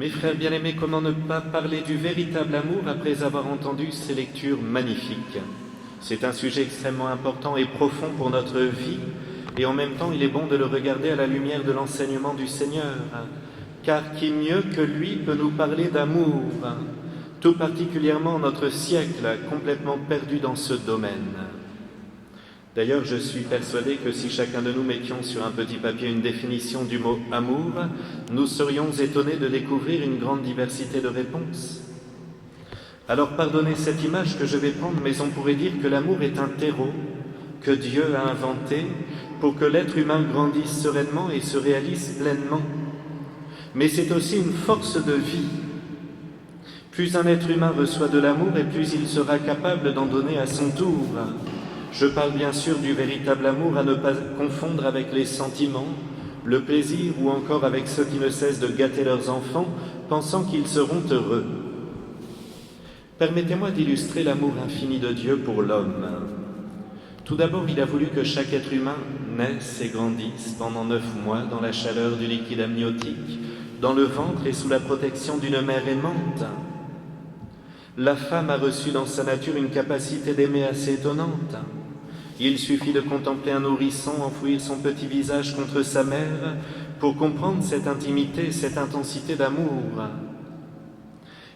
Mes frères bien-aimés, comment ne pas parler du véritable amour après avoir entendu ces lectures magnifiques? C'est un sujet extrêmement important et profond pour notre vie, et en même temps il est bon de le regarder à la lumière de l'enseignement du Seigneur, car qui mieux que lui peut nous parler d'amour, tout particulièrement notre siècle complètement perdu dans ce domaine. D'ailleurs, je suis persuadé que si chacun de nous mettions sur un petit papier une définition du mot « amour », nous serions étonnés de découvrir une grande diversité de réponses. Alors pardonnez cette image que je vais prendre, mais on pourrait dire que l'amour est un terreau que Dieu a inventé pour que l'être humain grandisse sereinement et se réalise pleinement. Mais c'est aussi une force de vie. Plus un être humain reçoit de l'amour et plus il sera capable d'en donner à son tour. Je parle bien sûr du véritable amour à ne pas confondre avec les sentiments, le plaisir ou encore avec ceux qui ne cessent de gâter leurs enfants, pensant qu'ils seront heureux. Permettez-moi d'illustrer l'amour infini de Dieu pour l'homme. Tout d'abord, il a voulu que chaque être humain naisse et grandisse pendant 9 mois dans la chaleur du liquide amniotique, dans le ventre et sous la protection d'une mère aimante. La femme a reçu dans sa nature une capacité d'aimer assez étonnante. Il suffit de contempler un nourrisson enfouir son petit visage contre sa mère pour comprendre cette intimité, cette intensité d'amour.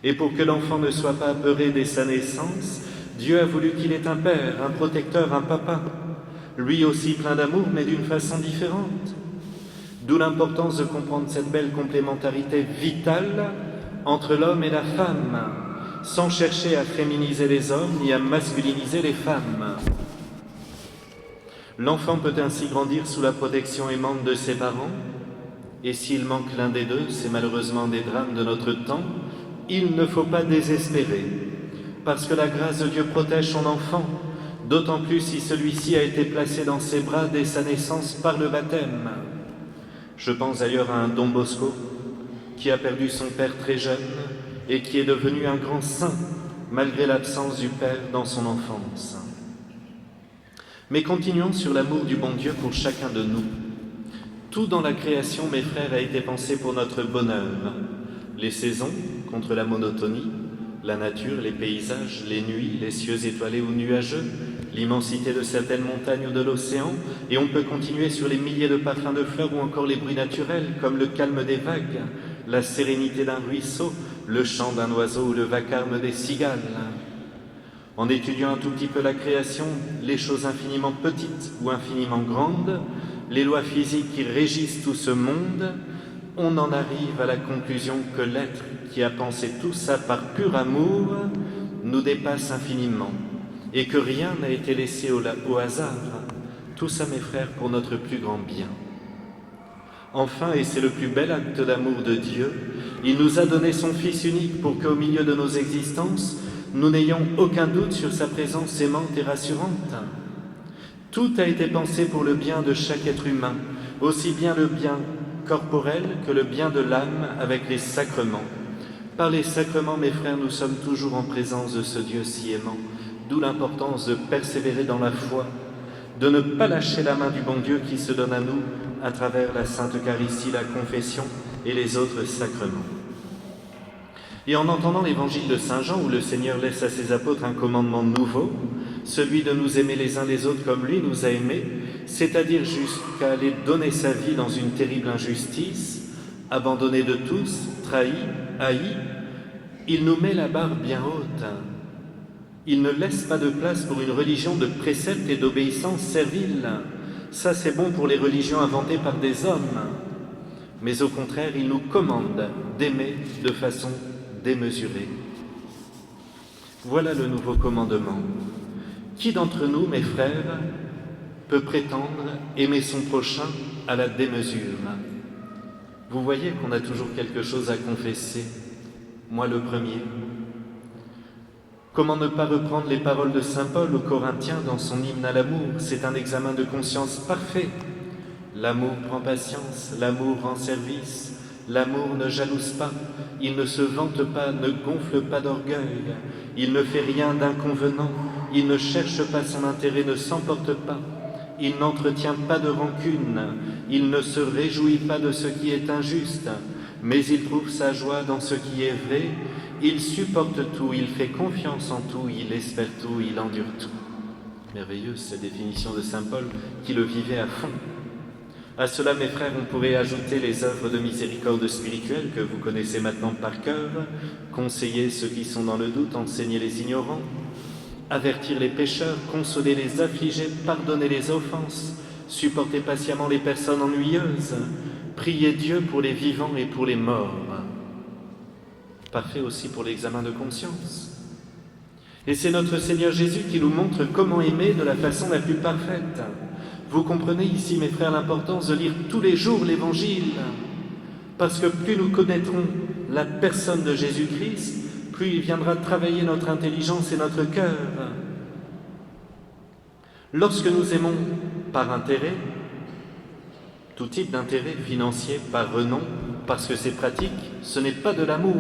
Et pour que l'enfant ne soit pas apeuré dès sa naissance, Dieu a voulu qu'il ait un père, un protecteur, un papa, lui aussi plein d'amour, mais d'une façon différente. D'où l'importance de comprendre cette belle complémentarité vitale entre l'homme et la femme, sans chercher à féminiser les hommes ni à masculiniser les femmes. L'enfant peut ainsi grandir sous la protection aimante de ses parents, et s'il manque l'un des deux, c'est malheureusement des drames de notre temps, il ne faut pas désespérer, parce que la grâce de Dieu protège son enfant, d'autant plus si celui-ci a été placé dans ses bras dès sa naissance par le baptême. Je pense d'ailleurs à un Don Bosco, qui a perdu son père très jeune, et qui est devenu un grand saint, malgré l'absence du père dans son enfance. Mais continuons sur l'amour du bon Dieu pour chacun de nous. Tout dans la création, mes frères, a été pensé pour notre bonheur. Les saisons, contre la monotonie, la nature, les paysages, les nuits, les cieux étoilés ou nuageux, l'immensité de certaines montagnes ou de l'océan, et on peut continuer sur les milliers de parfums de fleurs ou encore les bruits naturels, comme le calme des vagues, la sérénité d'un ruisseau, le chant d'un oiseau ou le vacarme des cigales. En étudiant un tout petit peu la création, les choses infiniment petites ou infiniment grandes, les lois physiques qui régissent tout ce monde, on en arrive à la conclusion que l'être qui a pensé tout ça par pur amour nous dépasse infiniment et que rien n'a été laissé au hasard. Tout ça, mes frères, pour notre plus grand bien. Enfin, et c'est le plus bel acte d'amour de Dieu, il nous a donné son Fils unique pour qu'au milieu de nos existences, nous n'ayons aucun doute sur sa présence aimante et rassurante. Tout a été pensé pour le bien de chaque être humain, aussi bien le bien corporel que le bien de l'âme avec les sacrements. Par les sacrements, mes frères, nous sommes toujours en présence de ce Dieu si aimant, d'où l'importance de persévérer dans la foi, de ne pas lâcher la main du bon Dieu qui se donne à nous à travers la Sainte Eucharistie, la confession et les autres sacrements. Et en entendant l'évangile de Saint Jean, où le Seigneur laisse à ses apôtres un commandement nouveau, celui de nous aimer les uns les autres comme lui nous a aimés, c'est-à-dire jusqu'à aller donner sa vie dans une terrible injustice, abandonné de tous, trahi, haï, il nous met la barre bien haute. Il ne laisse pas de place pour une religion de préceptes et d'obéissance servile. Ça, c'est bon pour les religions inventées par des hommes. Mais au contraire, il nous commande d'aimer de façon démesurée. Voilà le nouveau commandement. Qui d'entre nous, mes frères, peut prétendre aimer son prochain à la démesure? Vous voyez qu'on a toujours quelque chose à confesser. Moi le premier. Comment ne pas reprendre les paroles de saint Paul aux Corinthiens dans son hymne à l'amour? C'est un examen de conscience parfait. L'amour prend patience, l'amour rend service, l'amour ne jalouse pas, il ne se vante pas, ne gonfle pas d'orgueil, il ne fait rien d'inconvenant, il ne cherche pas son intérêt, ne s'emporte pas, il n'entretient pas de rancune, il ne se réjouit pas de ce qui est injuste, mais il trouve sa joie dans ce qui est vrai, il supporte tout, il fait confiance en tout, il espère tout, il endure tout. Merveilleuse cette définition de saint Paul qui le vivait à fond. À cela, mes frères, on pourrait ajouter les œuvres de miséricorde spirituelle que vous connaissez maintenant par cœur, conseiller ceux qui sont dans le doute, enseigner les ignorants, avertir les pécheurs, consoler les affligés, pardonner les offenses, supporter patiemment les personnes ennuyeuses, prier Dieu pour les vivants et pour les morts. Parfait aussi pour l'examen de conscience. Et c'est notre Seigneur Jésus qui nous montre comment aimer de la façon la plus parfaite. Vous comprenez ici, mes frères, l'importance de lire tous les jours l'Évangile, parce que plus nous connaîtrons la personne de Jésus-Christ, plus il viendra travailler notre intelligence et notre cœur. Lorsque nous aimons par intérêt, tout type d'intérêt financier, par renom, parce que c'est pratique, ce n'est pas de l'amour.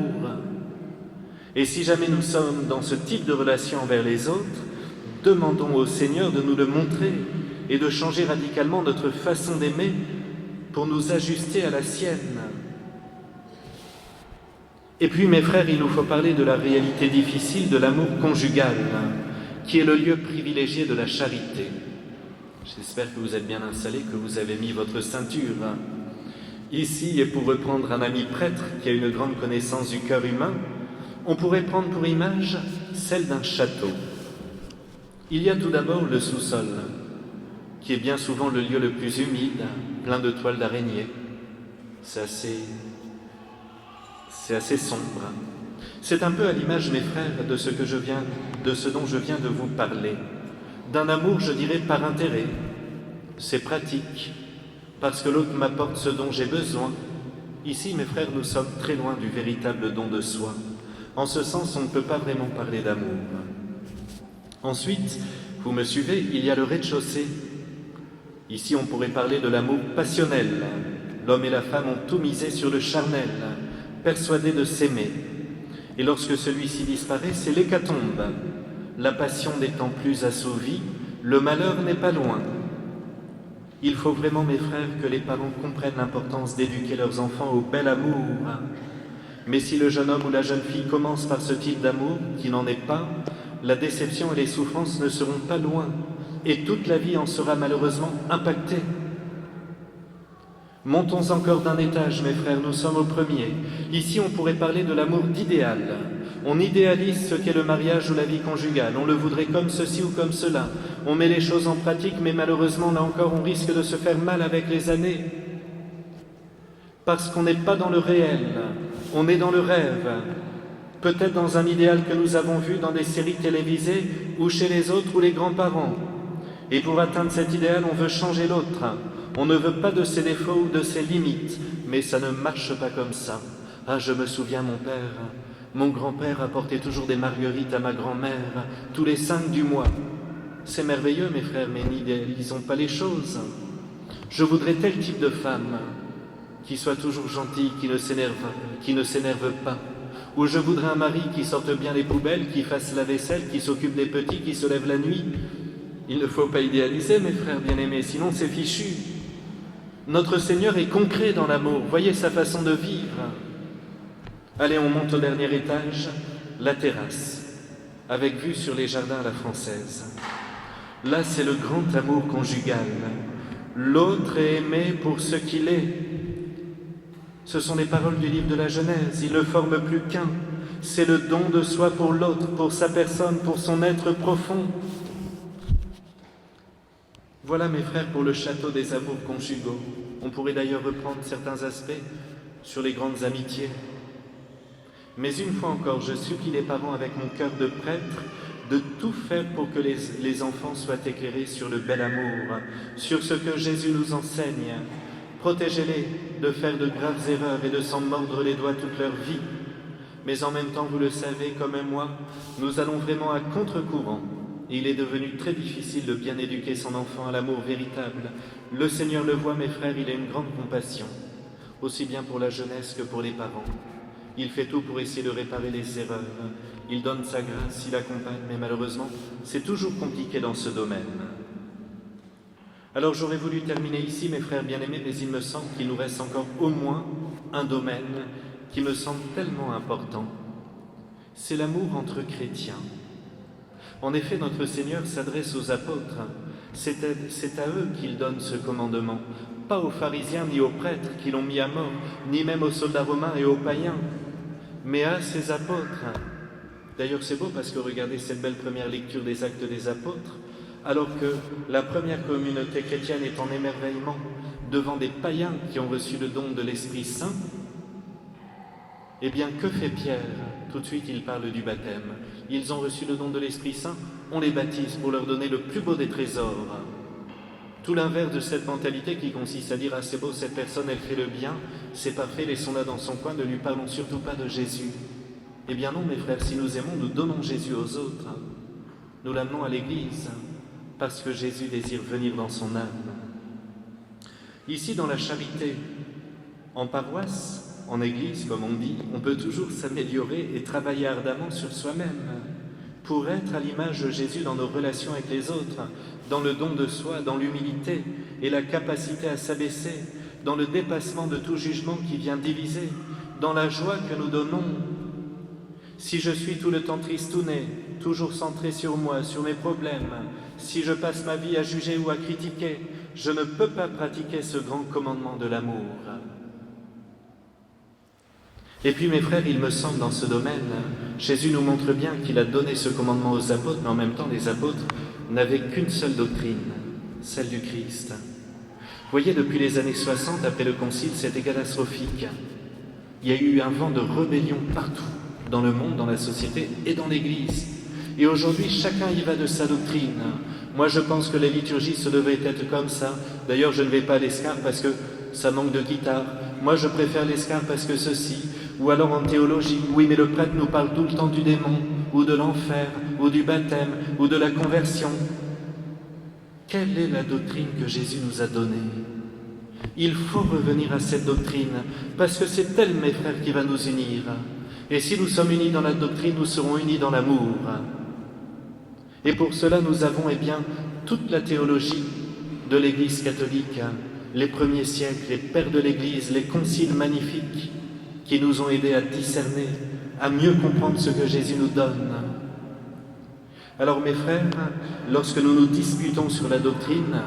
Et si jamais nous sommes dans ce type de relation envers les autres, demandons au Seigneur de nous le montrer et de changer radicalement notre façon d'aimer pour nous ajuster à la sienne. Et puis, mes frères, il nous faut parler de la réalité difficile de l'amour conjugal, qui est le lieu privilégié de la charité. J'espère que vous êtes bien installés, que vous avez mis votre ceinture. Ici, et pour reprendre un ami prêtre qui a une grande connaissance du cœur humain, on pourrait prendre pour image celle d'un château. Il y a tout d'abord le sous-sol, qui est bien souvent le lieu le plus humide, plein de toiles d'araignée. C'est assez sombre. C'est un peu à l'image, mes frères, de ce dont je viens de vous parler. D'un amour, je dirais, par intérêt. C'est pratique, parce que l'autre m'apporte ce dont j'ai besoin. Ici, mes frères, nous sommes très loin du véritable don de soi. En ce sens, on ne peut pas vraiment parler d'amour. Ensuite, vous me suivez, il y a le rez-de-chaussée. Ici, on pourrait parler de l'amour passionnel. L'homme et la femme ont tout misé sur le charnel, persuadés de s'aimer. Et lorsque celui-ci disparaît, c'est l'hécatombe. La passion n'étant plus assouvie, le malheur n'est pas loin. Il faut vraiment, mes frères, que les parents comprennent l'importance d'éduquer leurs enfants au bel amour. Mais si le jeune homme ou la jeune fille commence par ce type d'amour, qui n'en est pas, la déception et les souffrances ne seront pas loin, et toute la vie en sera malheureusement impactée. Montons encore d'un étage, mes frères, nous sommes au premier. Ici, on pourrait parler de l'amour d'idéal. On idéalise ce qu'est le mariage ou la vie conjugale. On le voudrait comme ceci ou comme cela. On met les choses en pratique, mais malheureusement, là encore, on risque de se faire mal avec les années. Parce qu'on n'est pas dans le réel, on est dans le rêve. Peut-être dans un idéal que nous avons vu dans des séries télévisées ou chez les autres ou les grands-parents. Et pour atteindre cet idéal, on veut changer l'autre. On ne veut pas de ses défauts ou de ses limites, mais ça ne marche pas comme ça. Ah, je me souviens, mon grand-père apportait toujours des marguerites à ma grand-mère, tous les 5 du mois. C'est merveilleux, mes frères, mais n'idéalisons pas les choses. Je voudrais tel type de femme, qui soit toujours gentille, qui ne s'énerve pas. Ou je voudrais un mari qui sorte bien les poubelles, qui fasse la vaisselle, qui s'occupe des petits, qui se lève la nuit. Il ne faut pas idéaliser, mes frères bien-aimés, sinon c'est fichu. Notre Seigneur est concret dans l'amour, voyez sa façon de vivre. Allez, on monte au dernier étage, la terrasse, avec vue sur les jardins à la française. Là, c'est le grand amour conjugal. L'autre est aimé pour ce qu'il est. Ce sont les paroles du livre de la Genèse, il ne forme plus qu'un. C'est le don de soi pour l'autre, pour sa personne, pour son être profond. Voilà, mes frères, pour le château des amours conjugaux. On pourrait d'ailleurs reprendre certains aspects sur les grandes amitiés. Mais une fois encore, je supplie les parents avec mon cœur de prêtre de tout faire pour que les enfants soient éclairés sur le bel amour, sur ce que Jésus nous enseigne. Protégez-les de faire de graves erreurs et de s'en mordre les doigts toute leur vie. Mais en même temps, vous le savez, comme moi, nous allons vraiment à contre-courant. Il est devenu très difficile de bien éduquer son enfant à l'amour véritable. Le Seigneur le voit, mes frères, il a une grande compassion, aussi bien pour la jeunesse que pour les parents. Il fait tout pour essayer de réparer les erreurs. Il donne sa grâce, il accompagne, mais malheureusement, c'est toujours compliqué dans ce domaine. Alors j'aurais voulu terminer ici, mes frères bien-aimés, mais il me semble qu'il nous reste encore au moins un domaine qui me semble tellement important. C'est l'amour entre chrétiens. En effet, notre Seigneur s'adresse aux apôtres. C'est à eux qu'il donne ce commandement, pas aux pharisiens ni aux prêtres qui l'ont mis à mort, ni même aux soldats romains et aux païens, mais à ses apôtres. D'ailleurs, c'est beau parce que regardez cette belle première lecture des Actes des Apôtres, alors que la première communauté chrétienne est en émerveillement devant des païens qui ont reçu le don de l'Esprit Saint. Eh bien, que fait Pierre? Tout de suite, il parle du baptême. Ils ont reçu le don de l'Esprit Saint, on les baptise pour leur donner le plus beau des trésors. Tout l'inverse de cette mentalité qui consiste à dire « Ah, c'est beau, cette personne, elle fait le bien, c'est parfait, laissons-la dans son coin, ne lui parlons surtout pas de Jésus. » Eh bien non, mes frères, si nous aimons, nous donnons Jésus aux autres. Nous l'amenons à l'Église, parce que Jésus désire venir dans son âme. Ici, dans la charité, en paroisse, en Église, comme on dit, on peut toujours s'améliorer et travailler ardemment sur soi-même pour être à l'image de Jésus dans nos relations avec les autres, dans le don de soi, dans l'humilité et la capacité à s'abaisser, dans le dépassement de tout jugement qui vient diviser, dans la joie que nous donnons. Si je suis tout le temps tristouné, toujours centré sur moi, sur mes problèmes, si je passe ma vie à juger ou à critiquer, je ne peux pas pratiquer ce grand commandement de l'amour. Et puis mes frères, il me semble dans ce domaine, Jésus nous montre bien qu'il a donné ce commandement aux apôtres, mais en même temps les apôtres n'avaient qu'une seule doctrine, celle du Christ. Vous voyez, depuis les années 60, après le Concile, c'était catastrophique. Il y a eu un vent de rébellion partout, dans le monde, dans la société et dans l'Église. Et aujourd'hui, chacun y va de sa doctrine. Moi, je pense que la liturgie, ça devrait être comme ça. D'ailleurs, je ne vais pas à l'escarpe parce que ça manque de guitare. Moi, je préfère l'escarpe parce que ceci. Ou alors en théologie, oui, mais le prêtre nous parle tout le temps du démon, ou de l'enfer, ou du baptême, ou de la conversion. Quelle est la doctrine que Jésus nous a donnée? Il faut revenir à cette doctrine, parce que c'est elle, mes frères, qui va nous unir. Et si nous sommes unis dans la doctrine, nous serons unis dans l'amour. Et pour cela, nous avons, toute la théologie de l'Église catholique, les premiers siècles, les pères de l'Église, les conciles magnifiques, qui nous ont aidés à discerner, à mieux comprendre ce que Jésus nous donne. Alors mes frères, lorsque nous nous disputons sur la doctrine,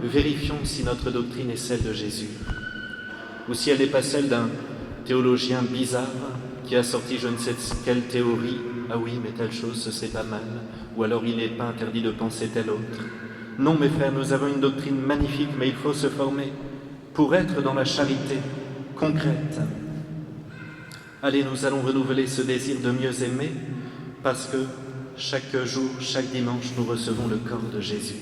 vérifions si notre doctrine est celle de Jésus, ou si elle n'est pas celle d'un théologien bizarre qui a sorti je ne sais quelle théorie, ah oui, mais telle chose, ce serait pas mal, ou alors il n'est pas interdit de penser telle autre. Non mes frères, nous avons une doctrine magnifique, mais il faut se former pour être dans la charité concrète. Allez, nous allons renouveler ce désir de mieux aimer, parce que chaque jour, chaque dimanche, nous recevons le corps de Jésus.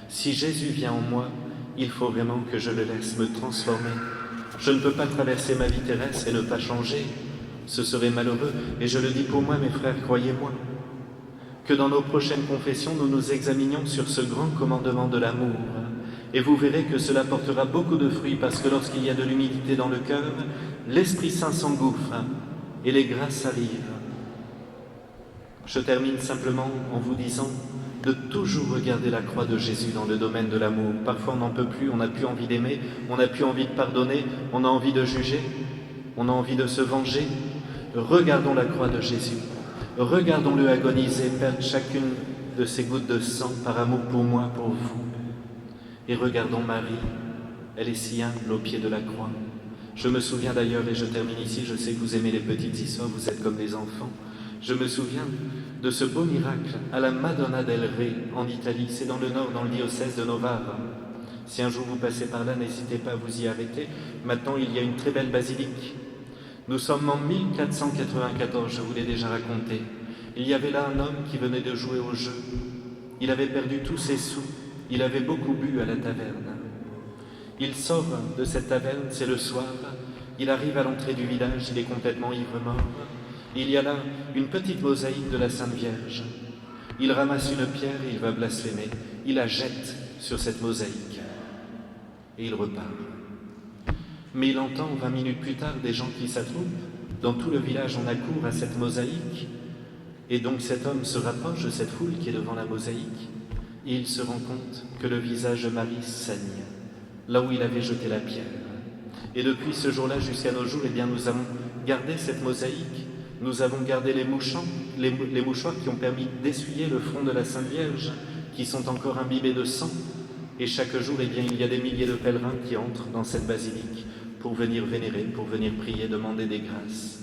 Si Jésus vient en moi, il faut vraiment que je le laisse me transformer. Je ne peux pas traverser ma vie terrestre et ne pas changer. Ce serait malheureux, et je le dis pour moi, mes frères, croyez-moi, que dans nos prochaines confessions, nous nous examinions sur ce grand commandement de l'amour. Et vous verrez que cela portera beaucoup de fruits, parce que lorsqu'il y a de l'humilité dans le cœur, l'Esprit Saint s'engouffre et les grâces arrivent. Je termine simplement en vous disant de toujours regarder la croix de Jésus dans le domaine de l'amour. Parfois on n'en peut plus, on n'a plus envie d'aimer, on n'a plus envie de pardonner, on a envie de juger, on a envie de se venger. Regardons la croix de Jésus, regardons-le agoniser, perdre chacune de ses gouttes de sang par amour pour moi, pour vous. Et regardons Marie, elle est si humble au pied de la croix. Je me souviens d'ailleurs, et je termine ici, je sais que vous aimez les petites histoires, vous êtes comme des enfants. Je me souviens de ce beau miracle à la Madonna del Re en Italie, c'est dans le nord, dans le diocèse de Novara. Si un jour vous passez par là, n'hésitez pas à vous y arrêter. Maintenant, il y a une très belle basilique. Nous sommes en 1494, je vous l'ai déjà raconté. Il y avait là un homme qui venait de jouer au jeu. Il avait perdu tous ses sous. Il avait beaucoup bu à la taverne. Il sort de cette taverne, c'est le soir. Il arrive à l'entrée du village, il est complètement ivre-mort. Il y a là une petite mosaïque de la Sainte Vierge. Il ramasse une pierre et il va blasphémer. Il la jette sur cette mosaïque. Et il repart. Mais il entend 20 minutes plus tard des gens qui s'attroupent. Dans tout le village, on accourt à cette mosaïque. Et donc cet homme se rapproche de cette foule qui est devant la mosaïque. Et il se rend compte que le visage de Marie saigne, là où il avait jeté la pierre. Et depuis ce jour-là jusqu'à nos jours, eh bien, nous avons gardé cette mosaïque. Nous avons gardé les mouchoirs qui ont permis d'essuyer le front de la Sainte Vierge, qui sont encore imbibés de sang. Et chaque jour, eh bien, il y a des milliers de pèlerins qui entrent dans cette basilique pour venir vénérer, pour venir prier, demander des grâces.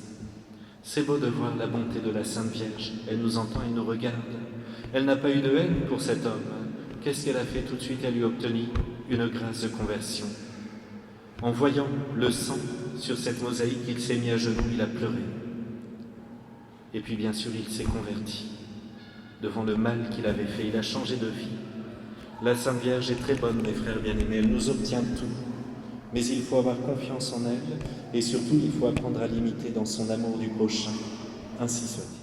C'est beau de voir la bonté de la Sainte Vierge. Elle nous entend et nous regarde. Elle n'a pas eu de haine pour cet homme. Qu'est-ce qu'elle a fait tout de suite? Elle lui a obtenu une grâce de conversion. En voyant le sang sur cette mosaïque, il s'est mis à genoux, il a pleuré. Et puis bien sûr, il s'est converti. Devant le mal qu'il avait fait, il a changé de vie. La Sainte Vierge est très bonne, mes frères bien-aimés, elle nous obtient tout. Mais il faut avoir confiance en elle, et surtout, il faut apprendre à l'imiter dans son amour du prochain. Ainsi soit-il.